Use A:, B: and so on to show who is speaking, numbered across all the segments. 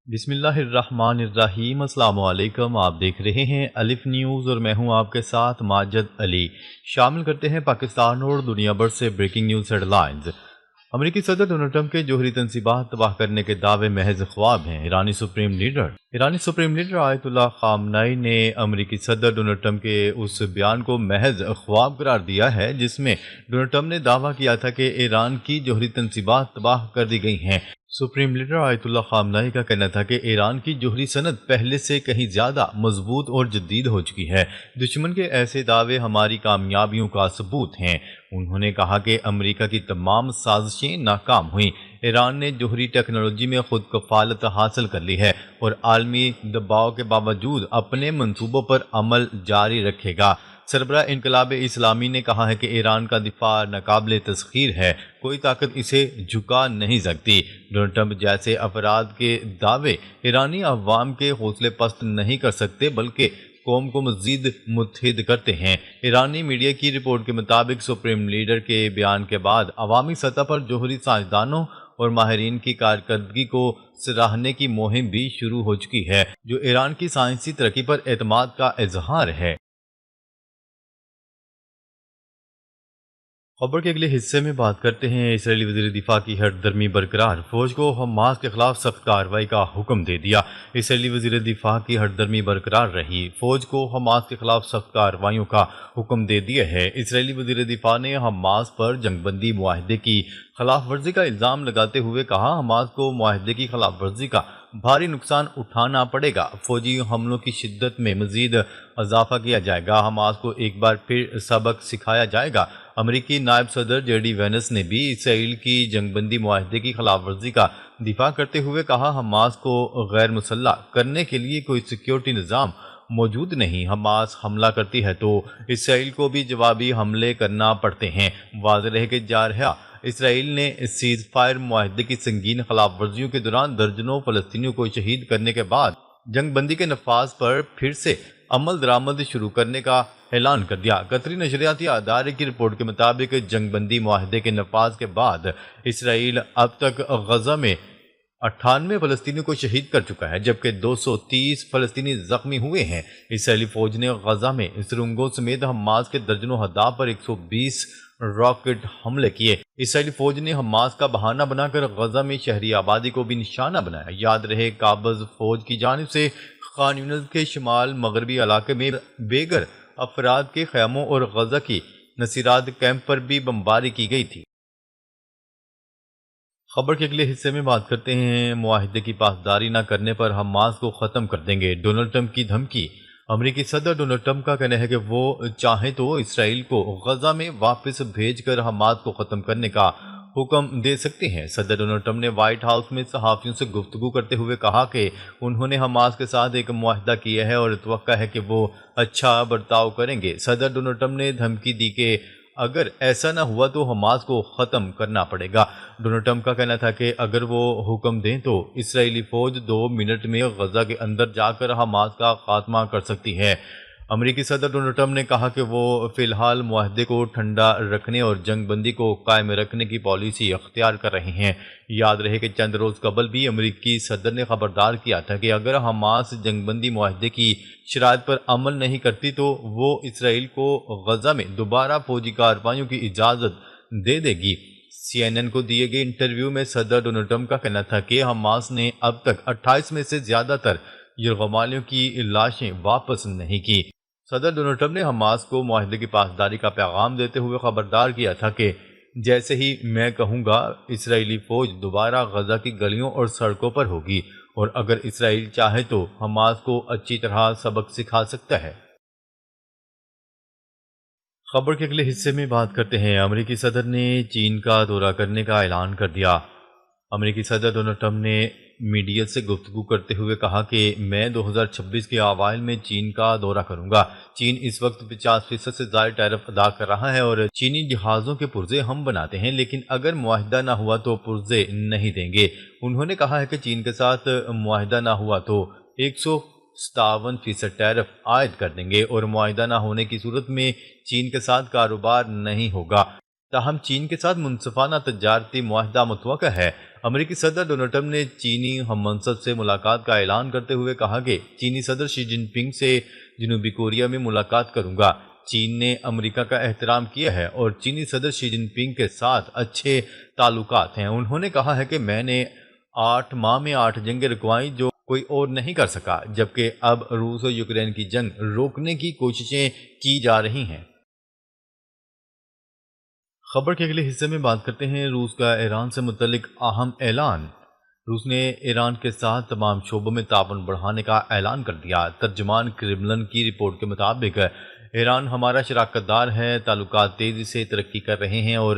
A: بسم اللہ الرحمن الرحیم۔ السلام علیکم، آپ دیکھ رہے ہیں الف نیوز اور میں ہوں آپ کے ساتھ ماجد علی۔ شامل کرتے ہیں پاکستان اور دنیا بھر سے بریکنگ نیوز ہیڈ لائنز۔ امریکی صدر ڈونلڈ ٹرمپ کے جوہری تنصیبات تباہ کرنے کے دعوے محض خواب ہیں۔ ایرانی سپریم لیڈر آیت اللہ خامنئی نے امریکی صدر ڈونلڈ ٹرمپ کے اس بیان کو محض خواب قرار دیا ہے جس میں ڈونلڈ ٹرمپ نے دعویٰ کیا تھا کہ ایران کی جوہری تنصیبات تباہ کر دی گئی ہیں۔ سپریم لیڈر آیت اللہ خامنئی کا کہنا تھا کہ ایران کی جوہری صنعت پہلے سے کہیں زیادہ مضبوط اور جدید ہو چکی ہے۔ دشمن کے ایسے دعوے ہماری کامیابیوں کا ثبوت ہیں۔ انہوں نے کہا کہ امریکہ کی تمام سازشیں ناکام ہوئیں۔ ایران نے جوہری ٹیکنالوجی میں خود کفالت حاصل کر لی ہے اور عالمی دباؤ کے باوجود اپنے منصوبوں پر عمل جاری رکھے گا۔ سربراہ انقلاب اسلامی نے کہا ہے کہ ایران کا دفاع ناقابل تسخیر ہے، کوئی طاقت اسے جھکا نہیں سکتی۔ ڈونلڈ ٹرمپ جیسے افراد کے دعوے ایرانی عوام کے حوصلے پست نہیں کر سکتے بلکہ قوم کو مزید متحد کرتے ہیں۔ ایرانی میڈیا کی رپورٹ کے مطابق سپریم لیڈر کے بیان کے بعد عوامی سطح پر جوہری سائنسدانوں اور ماہرین کی کارکردگی کو سراہنے کی مہم بھی شروع ہو چکی ہے، جو ایران کی سائنسی ترقی پر اعتماد کا اظہار ہے۔ خبر کے اگلے حصے میں بات کرتے ہیں اسرائیلی وزیر دفاع کی ہٹ درمی برقرار، فوج کو حماس کے خلاف سخت کارروائی کا حکم دے دیا۔ اسرائیلی وزیر دفاع کی ہٹ درمی برقرار رہی، فوج کو حماس کے خلاف سخت کارروائیوں کا حکم دے دیا ہے۔ اسرائیلی وزیر دفاع نے حماس پر جنگ بندی معاہدے کی خلاف ورزی کا الزام لگاتے ہوئے کہا، حماس کو معاہدے کی خلاف ورزی کا بھاری نقصان اٹھانا پڑے گا، فوجی حملوں کی شدت میں مزید اضافہ کیا جائے گا، حماس کو ایک بار پھر سبق سکھایا جائے گا۔ امریکی نائب صدر جے ڈی وینس نے بھی اسرائیل کی جنگ بندی معاہدے کی خلاف ورزی کا دفاع کرتے ہوئے کہا، حماس کو غیر مسلح کرنے کے لیے کوئی سیکیورٹی نظام موجود نہیں، حماس حملہ کرتی ہے تو اسرائیل کو بھی جوابی حملے کرنا پڑتے ہیں۔ واضح رہے کہ جارحہ اسرائیل نے سیز فائر معاہدے کی سنگین خلاف ورزیوں کے دوران درجنوں فلسطینیوں کو شہید کرنے کے بعد جنگ بندی کے نفاذ پر پھر سے عمل درآمد شروع کرنے کا اعلان کر دیا۔ قطری نشریاتی ادارے کی رپورٹ کے مطابق جنگ بندی معاہدے کے نفاذ کے بعد اسرائیل اب تک غزہ میں 98 فلسطینیوں کو شہید کر چکا ہے جبکہ 230 فلسطینی زخمی ہوئے ہیں۔ اسرائیلی فوج نے غزہ میں سرنگوں سمیت حماس کے درجنوں اہداف پر 120 راکٹ حملے کیے۔ اسرائیلی فوج نے حماس کا بہانہ بنا کر غزہ میں شہری آبادی کو بھی نشانہ بنایا۔ یاد رہے قابض فوج کی جانب سے خان یونس کے شمال مغربی علاقے میں بے گھر افراد کے خیموں اور غزہ کی نصیرات کیمپ پر بھی بمباری کی گئی تھی۔ خبر کے اگلے حصے میں بات کرتے ہیں معاہدے کی پاسداری نہ کرنے پر حماس کو ختم کر دیں گے، ڈونلڈ ٹرمپ کی دھمکی۔ امریکی صدر ڈونلڈ ٹرمپ کا کہنا ہے کہ وہ چاہیں تو اسرائیل کو غزہ میں واپس بھیج کر حماس کو ختم کرنے کا حکم دے سکتے ہیں۔ صدر ڈونلڈ ٹرمپ نے وائٹ ہاؤس میں صحافیوں سے گفتگو کرتے ہوئے کہا کہ انہوں نے حماس کے ساتھ ایک معاہدہ کیا ہے اور توقع ہے کہ وہ اچھا برتاؤ کریں گے۔ صدر ڈونلڈ ٹرمپ نے دھمکی دی کہ اگر ایسا نہ ہوا تو حماس کو ختم کرنا پڑے گا۔ ڈونلڈ ٹرمپ کا کہنا تھا کہ اگر وہ حکم دیں تو اسرائیلی فوج 2 منٹ میں غزہ کے اندر جا کر حماس کا خاتمہ کر سکتی ہے۔ امریکی صدر ڈونلڈ ٹرمپ نے کہا کہ وہ فی الحال معاہدے کو ٹھنڈا رکھنے اور جنگ بندی کو قائم رکھنے کی پالیسی اختیار کر رہے ہیں۔ یاد رہے کہ چند روز قبل بھی امریکی صدر نے خبردار کیا تھا کہ اگر حماس جنگ بندی معاہدے کی شرائط پر عمل نہیں کرتی تو وہ اسرائیل کو غزہ میں دوبارہ فوجی کارروائیوں کی اجازت دے دے گی۔ سی این این کو دیے گئے انٹرویو میں صدر ڈونلڈ ٹرمپ کا کہنا تھا کہ حماس نے اب تک 28 میں سے زیادہ تر یرغمالیوں کی لاشیں واپس نہیں کی۔ صدر ڈونلڈ ٹرمپ نے حماس کو معاہدے کی پاسداری کا پیغام دیتے ہوئے خبردار کیا تھا کہ جیسے ہی میں کہوں گا اسرائیلی فوج دوبارہ غزہ کی گلیوں اور سڑکوں پر ہوگی اور اگر اسرائیل چاہے تو حماس کو اچھی طرح سبق سکھا سکتا ہے۔ خبر کے اگلے حصے میں بات کرتے ہیں امریکی صدر نے چین کا دورہ کرنے کا اعلان کر دیا۔ امریکی صدر ڈونلڈ ٹرمپ نے میڈیا سے گفتگو کرتے ہوئے کہا کہ میں 2026 کے اوائل میں چین کا دورہ کروں گا۔ چین اس وقت 50% سے زائد ٹیرف ادا کر رہا ہے اور چینی جہازوں کے پرزے ہم بناتے ہیں، لیکن اگر معاہدہ نہ ہوا تو پرزے نہیں دیں گے۔ انہوں نے کہا ہے کہ چین کے ساتھ معاہدہ نہ ہوا تو 157% ٹیرف عائد کر دیں گے اور معاہدہ نہ ہونے کی صورت میں چین کے ساتھ کاروبار نہیں ہوگا۔ تاہم چین کے ساتھ منصفانہ تجارتی معاہدہ متوقع ہے۔ امریکی صدر ڈونلڈ ٹرمپ نے چینی ہم منصب سے ملاقات کا اعلان کرتے ہوئے کہا کہ چینی صدر شی جن پنگ سے جنوبی کوریا میں ملاقات کروں گا۔ چین نے امریکہ کا احترام کیا ہے اور چینی صدر شی جن پنگ کے ساتھ اچھے تعلقات ہیں۔ انہوں نے کہا ہے کہ میں نے 8 ماہ میں 8 جنگیں رکوائیں جو کوئی اور نہیں کر سکا، جبکہ اب روس اور یوکرین کی جنگ روکنے کی کوششیں کی جا رہی ہیں۔ خبر کے اگلے حصے میں بات کرتے ہیں روس کا ایران سے متعلق اہم اعلان۔ روس نے ایران کے ساتھ تمام شعبوں میں تعاون بڑھانے کا اعلان کر دیا۔ ترجمان کرملن کی رپورٹ کے مطابق ایران ہمارا شراکت دار ہے، تعلقات تیزی سے ترقی کر رہے ہیں اور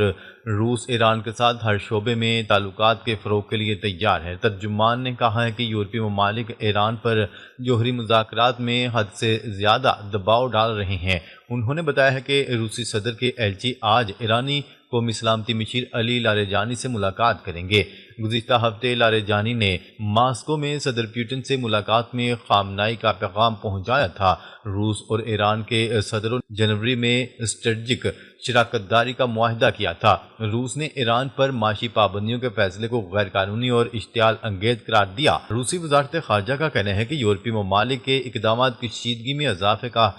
A: روس ایران کے ساتھ ہر شعبے میں تعلقات کے فروغ کے لیے تیار ہے۔ ترجمان نے کہا ہے کہ یورپی ممالک ایران پر جوہری مذاکرات میں حد سے زیادہ دباؤ ڈال رہے ہیں۔ انہوں نے بتایا ہے کہ روسی صدر کے ایلچی آج ایرانی قومی سلامتی مشیر علی لاریجانی سے ملاقات کریں گے۔ گزشتہ ہفتے لاریجانی نے ماسکو میں صدر پیوٹن سے ملاقات میں خامنائی کا پیغام پہنچایا تھا۔ روس اور ایران کے صدروں نے جنوری میں اسٹریٹجک شراکت داری کا معاہدہ کیا تھا۔ روس نے ایران پر معاشی پابندیوں کے فیصلے کو غیر قانونی اور اشتعال انگیز قرار دیا۔ روسی وزارت خارجہ کا کہنا ہے کہ یورپی ممالک کے اقدامات کشیدگی میں اضافے کا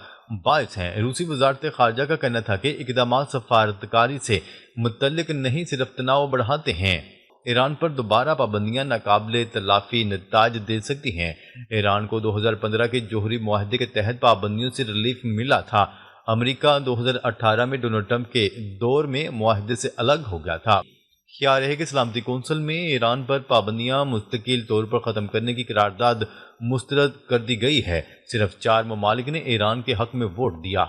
A: باعث ہیں۔ روسی وزارت خارجہ کا کہنا تھا کہ اقدامات سفارتکاری سے متعلق نہیں صرف تناؤ بڑھاتے ہیں، ایران پر دوبارہ پابندیاں ناقابل تلافی نتائج دے سکتی ہیں۔ ایران کو 2015 کے جوہری معاہدے کے تحت پابندیوں سے ریلیف ملا تھا۔ امریکہ 2018 میں ڈونلڈ ٹرمپ کے دور میں معاہدے سے الگ ہو گیا تھا۔ خیال ہے کہ سلامتی کونسل میں ایران پر پابندیاں مستقل طور پر ختم کرنے کی قرارداد مسترد کر دی گئی ہے۔ صرف 4 ممالک نے ایران کے حق میں ووٹ دیا۔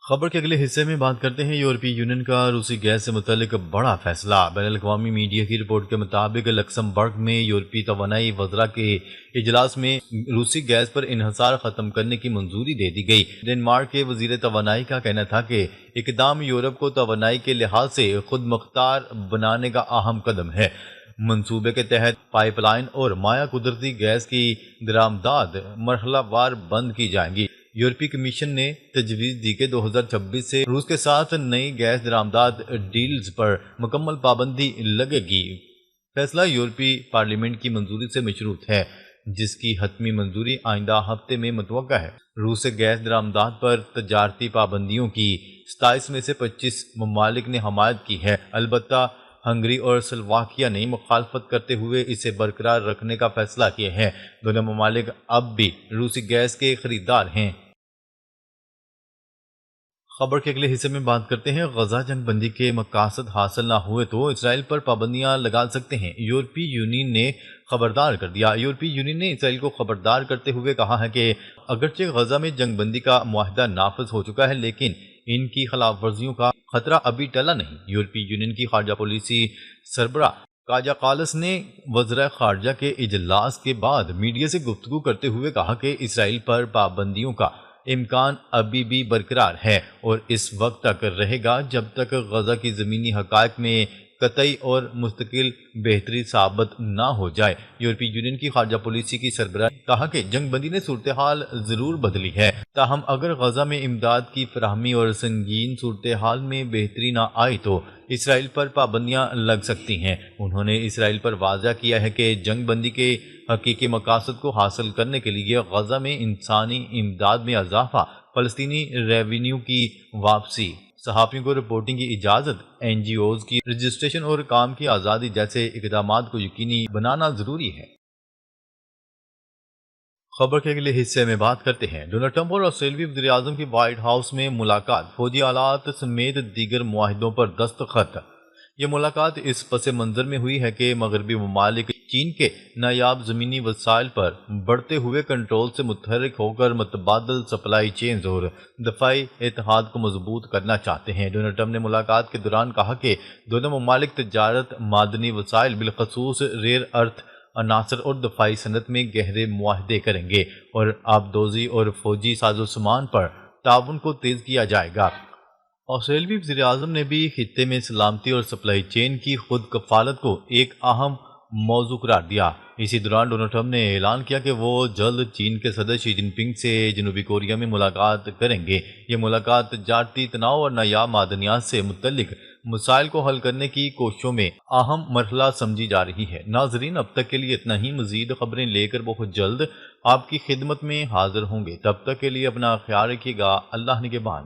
A: خبر کے اگلے حصے میں بات کرتے ہیں یورپی یونین کا روسی گیس سے متعلق بڑا فیصلہ۔ بین الاقوامی میڈیا کی رپورٹ کے مطابق لکسمبرگ میں یورپی توانائی وزراء کے اجلاس میں روسی گیس پر انحصار ختم کرنے کی منظوری دے دی گئی۔ ڈنمارک کے وزیر توانائی کا کہنا تھا کہ اقدام یورپ کو توانائی کے لحاظ سے خود مختار بنانے کا اہم قدم ہے۔ منصوبے کے تحت پائپ لائن اور مائع قدرتی گیس کی درآمدات مرحلہ وار بند کی جائیں گی۔ یورپی کمیشن نے تجویز دی کہ 2026 سے روس کے ساتھ نئی گیس درآمدات ڈیلز پر مکمل پابندی لگے گی۔ فیصلہ یورپی پارلیمنٹ کی منظوری سے مشروط ہے، جس کی حتمی منظوری آئندہ ہفتے میں متوقع ہے۔ روس سے گیس درآمدات پر تجارتی پابندیوں کی 27 میں سے 25 ممالک نے حمایت کی ہے۔ البتہ ہنگری اور سلوواکیہ نے مخالفت کرتے ہوئے اسے برقرار رکھنے کا فیصلہ کیا ہے۔ دونوں ممالک اب بھی روسی گیس کے خریدار ہیں۔ خبر کے اگلے حصے میں بات کرتے ہیں غزہ جنگ بندی کے مقاصد حاصل نہ ہوئے تو اسرائیل پر پابندیاں لگا سکتے ہیں، یورپی یونین نے خبردار کر دیا۔ یورپی یونین نے اسرائیل کو خبردار کرتے ہوئے کہا ہے کہ اگرچہ غزہ میں جنگ بندی کا معاہدہ نافذ ہو چکا ہے، لیکن ان کی خلاف ورزیوں کا خطرہ ابھی ٹلا نہیں۔ یورپی یونین کی خارجہ پالیسی سربراہ کاجا کالس نے وزراء خارجہ کے اجلاس کے بعد میڈیا سے گفتگو کرتے ہوئے کہا کہ اسرائیل پر پابندیوں کا امکان ابھی بھی برقرار ہے اور اس وقت تک رہے گا جب تک غزہ کی زمینی حقائق میں قطعی اور مستقل بہتری ثابت نہ ہو جائے۔ یورپی یونین کی خارجہ پالیسی کی سربراہ نے کہا کہ جنگ بندی نے صورتحال ضرور بدلی ہے، تاہم اگر غزہ میں امداد کی فراہمی اور سنگین صورتحال میں بہتری نہ آئی تو اسرائیل پر پابندیاں لگ سکتی ہیں۔ انہوں نے اسرائیل پر واضح کیا ہے کہ جنگ بندی کے حقیقی مقاصد کو حاصل کرنے کے لیے غزہ میں انسانی امداد میں اضافہ، فلسطینی ریونیو کی واپسی، صحافیوں کو رپورٹنگ کی اجازت، این جی اوز کی رجسٹریشن اور کام کی آزادی جیسے اقدامات کو یقینی بنانا ضروری ہے۔ خبر کے اگلے حصے میں بات کرتے ہیں ڈونلڈ ٹرمپ اور آسٹریلوی وزیر اعظم کی وائٹ ہاؤس میں ملاقات، فوجی آلات سمیت دیگر معاہدوں پر دستخط۔ یہ ملاقات اس پس منظر میں ہوئی ہے کہ مغربی ممالک چین کے نایاب زمینی وسائل پر بڑھتے ہوئے کنٹرول سے متحرک ہو کر متبادل سپلائی چینز اور دفاعی اتحاد کو مضبوط کرنا چاہتے ہیں۔ ڈونلڈ ٹرمپ نے ملاقات کے دوران کہا کہ دونوں ممالک تجارت، معدنی وسائل، بالخصوص ریئر ارتھ عناصر اور دفاعی صنعت میں گہرے معاہدے کریں گے اور آبدوزی اور فوجی سازوسامان پر تعاون کو تیز کیا جائے گا۔ آسٹریلوی وزیر اعظم نے بھی خطے میں سلامتی اور سپلائی چین کی خود کفالت کو ایک اہم موضوع قرار دیا۔ اسی دوران ڈونلڈ ٹرمپ نے اعلان کیا کہ وہ جلد چین کے صدر شی جن پنگ سے جنوبی کوریا میں ملاقات کریں گے۔ یہ ملاقات تجارتی تناؤ اور نایاب معدنیات سے متعلق مسائل کو حل کرنے کی کوششوں میں اہم مرحلہ سمجھی جا رہی ہے۔ ناظرین، اب تک کے لیے اتنا ہی۔ مزید خبریں لے کر بہت جلد آپ کی خدمت میں حاضر ہوں گے۔ تب تک کے لیے اپنا خیال رکھیے گا۔ اللہ نگہبان۔